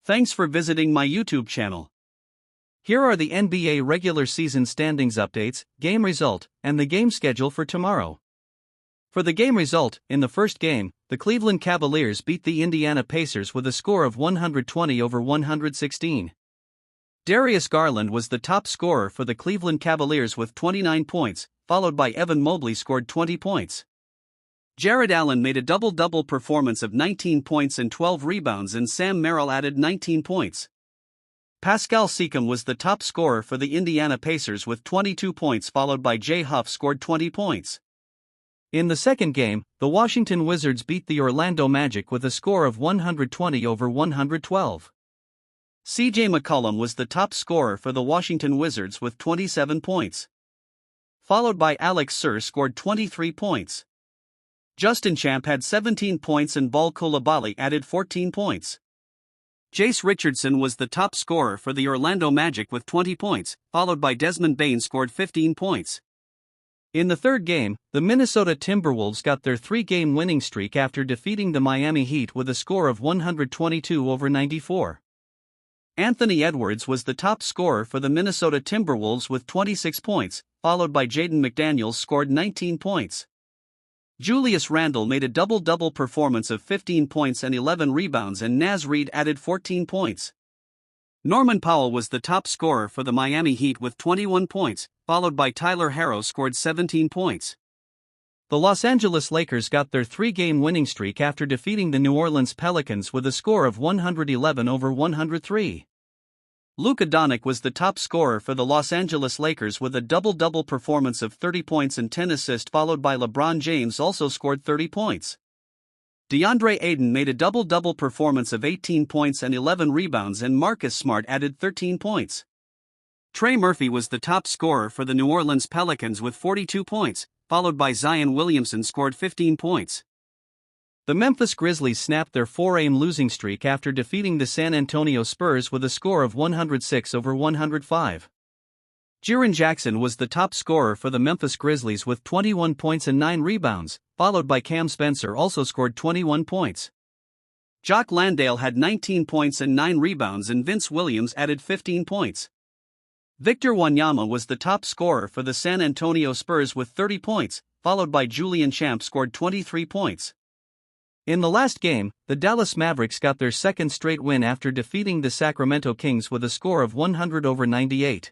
Thanks for visiting my YouTube channel. Here are the NBA regular season standings updates, game result, and the game schedule for tomorrow. For the game result, in the first game, the Cleveland Cavaliers beat the Indiana Pacers with a score of 120-116. Darius Garland was the top scorer for the Cleveland Cavaliers with 29 points, followed by Evan Mobley scored 20 points. Jared Allen made a double-double performance of 19 points and 12 rebounds, and Sam Merrill added 19 points. Pascal Siakam was the top scorer for the Indiana Pacers with 22 points, followed by Jay Huff scored 20 points. In the second game, the Washington Wizards beat the Orlando Magic with a score of 120-112. CJ McCollum was the top scorer for the Washington Wizards with 27 points. Followed by Alex Sir scored 23 points. Justin Champ had 17 points and Ball Coulibaly added 14 points. Jace Richardson was the top scorer for the Orlando Magic with 20 points, followed by Desmond Bane scored 15 points. In the third game, the Minnesota Timberwolves got their three-game winning streak after defeating the Miami Heat with a score of 122-94. Anthony Edwards was the top scorer for the Minnesota Timberwolves with 26 points, followed by Jaden McDaniels scored 19 points. Julius Randle made a double-double performance of 15 points and 11 rebounds, and Naz Reid added 14 points. Norman Powell was the top scorer for the Miami Heat with 21 points, followed by Tyler Herro scored 17 points. The Los Angeles Lakers got their three-game winning streak after defeating the New Orleans Pelicans with a score of 111-103. Luka Doncic was the top scorer for the Los Angeles Lakers with a double-double performance of 30 points and 10 assists, followed by LeBron James also scored 30 points. DeAndre Ayton made a double-double performance of 18 points and 11 rebounds, and Marcus Smart added 13 points. Trey Murphy was the top scorer for the New Orleans Pelicans with 42 points, followed by Zion Williamson scored 15 points. The Memphis Grizzlies snapped their four-game losing streak after defeating the San Antonio Spurs with a score of 106-105. Jaren Jackson was the top scorer for the Memphis Grizzlies with 21 points and 9 rebounds, followed by Cam Spencer also scored 21 points. Jock Landale had 19 points and 9 rebounds, and Vince Williams added 15 points. Victor Wanyama was the top scorer for the San Antonio Spurs with 30 points, followed by Julian Champ scored 23 points. In the last game, the Dallas Mavericks got their second straight win after defeating the Sacramento Kings with a score of 100-98.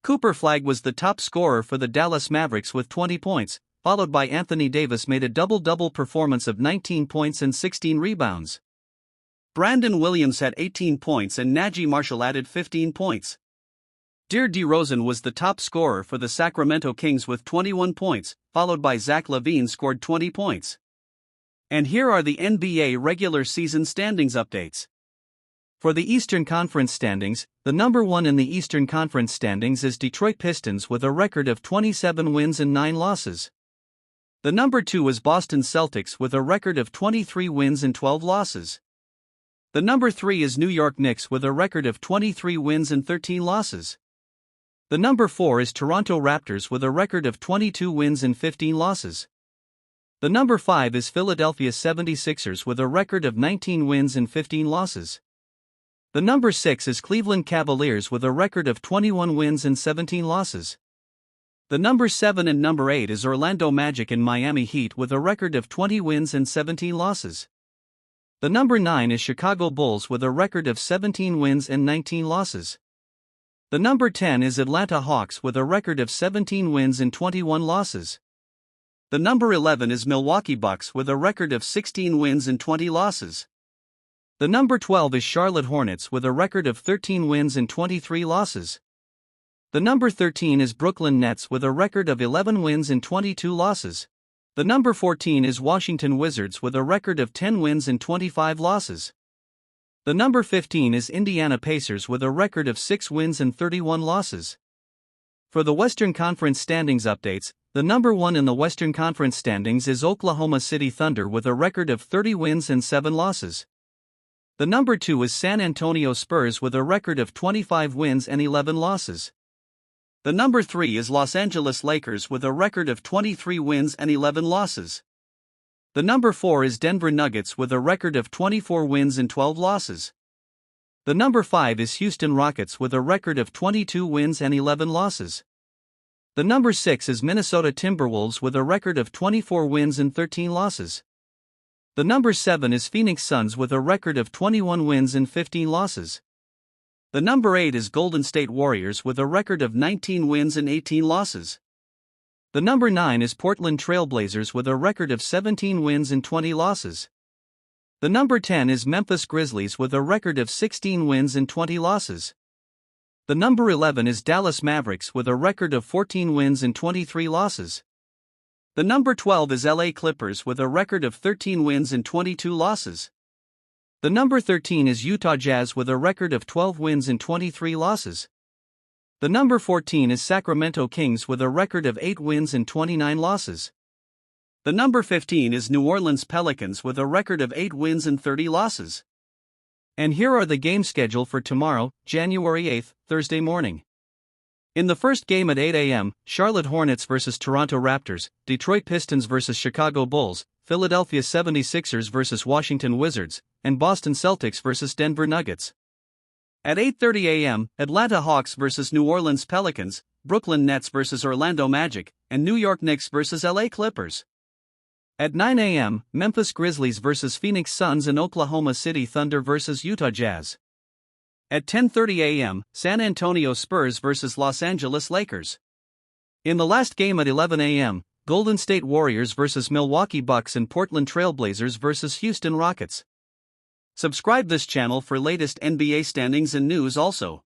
Cooper Flagg was the top scorer for the Dallas Mavericks with 20 points, followed by Anthony Davis made a double-double performance of 19 points and 16 rebounds. Brandon Williams had 18 points and Najee Marshall added 15 points. DeMar DeRozan was the top scorer for the Sacramento Kings with 21 points, followed by Zach LaVine scored 20 points. And here are the NBA regular season standings updates. For the Eastern Conference standings, the number one in the Eastern Conference standings is Detroit Pistons with a record of 27 wins and 9 losses. The number 2 is Boston Celtics with a record of 23 wins and 12 losses. The number 3 is New York Knicks with a record of 23 wins and 13 losses. The number 4 is Toronto Raptors with a record of 22 wins and 15 losses. The number 5 is Philadelphia 76ers with a record of 19 wins and 15 losses. The number 6 is Cleveland Cavaliers with a record of 21 wins and 17 losses. The number 7 and number 8 is Orlando Magic and Miami Heat with a record of 20 wins and 17 losses. The number 9 is Chicago Bulls with a record of 17 wins and 19 losses. The number 10 is Atlanta Hawks with a record of 17 wins and 21 losses. The number 11 is Milwaukee Bucks with a record of 16 wins and 20 losses. The number 12 is Charlotte Hornets with a record of 13 wins and 23 losses. The number 13 is Brooklyn Nets with a record of 11 wins and 22 losses. The number 14 is Washington Wizards with a record of 10 wins and 25 losses. The number 15 is Indiana Pacers with a record of 6 wins and 31 losses. For the Western Conference standings updates, the number 1 in the Western Conference standings is Oklahoma City Thunder with a record of 30 wins and 7 losses. The number 2 is San Antonio Spurs with a record of 25 wins and 11 losses. The number 3 is Los Angeles Lakers with a record of 23 wins and 11 losses. The number 4 is Denver Nuggets with a record of 24 wins and 12 losses. The number 5 is Houston Rockets with a record of 22 wins and 11 losses. The number 6 is Minnesota Timberwolves with a record of 24 wins and 13 losses. The number 7 is Phoenix Suns with a record of 21 wins and 15 losses. The number 8 is Golden State Warriors with a record of 19 wins and 18 losses. The number 9 is Portland Trail Blazers with a record of 17 wins and 20 losses. The number 10 is Memphis Grizzlies with a record of 16 wins and 20 losses. The number 11 is Dallas Mavericks with a record of 14 wins and 23 losses. The number 12 is LA Clippers with a record of 13 wins and 22 losses. The number 13 is Utah Jazz with a record of 12 wins and 23 losses. The number 14 is Sacramento Kings with a record of 8 wins and 29 losses. The number 15 is New Orleans Pelicans with a record of 8 wins and 30 losses. And here are the game schedule for tomorrow, January 8, Thursday morning. In the first game at 8 a.m., Charlotte Hornets vs. Toronto Raptors, Detroit Pistons vs. Chicago Bulls, Philadelphia 76ers vs. Washington Wizards, and Boston Celtics vs. Denver Nuggets. At 8:30 a.m., Atlanta Hawks vs. New Orleans Pelicans, Brooklyn Nets vs. Orlando Magic, and New York Knicks vs. LA Clippers. At 9 a.m., Memphis Grizzlies vs. Phoenix Suns and Oklahoma City Thunder vs. Utah Jazz. At 10:30 a.m., San Antonio Spurs vs. Los Angeles Lakers. In the last game at 11 a.m., Golden State Warriors vs. Milwaukee Bucks and Portland Trail Blazers vs. Houston Rockets. Subscribe this channel for latest NBA standings and news also.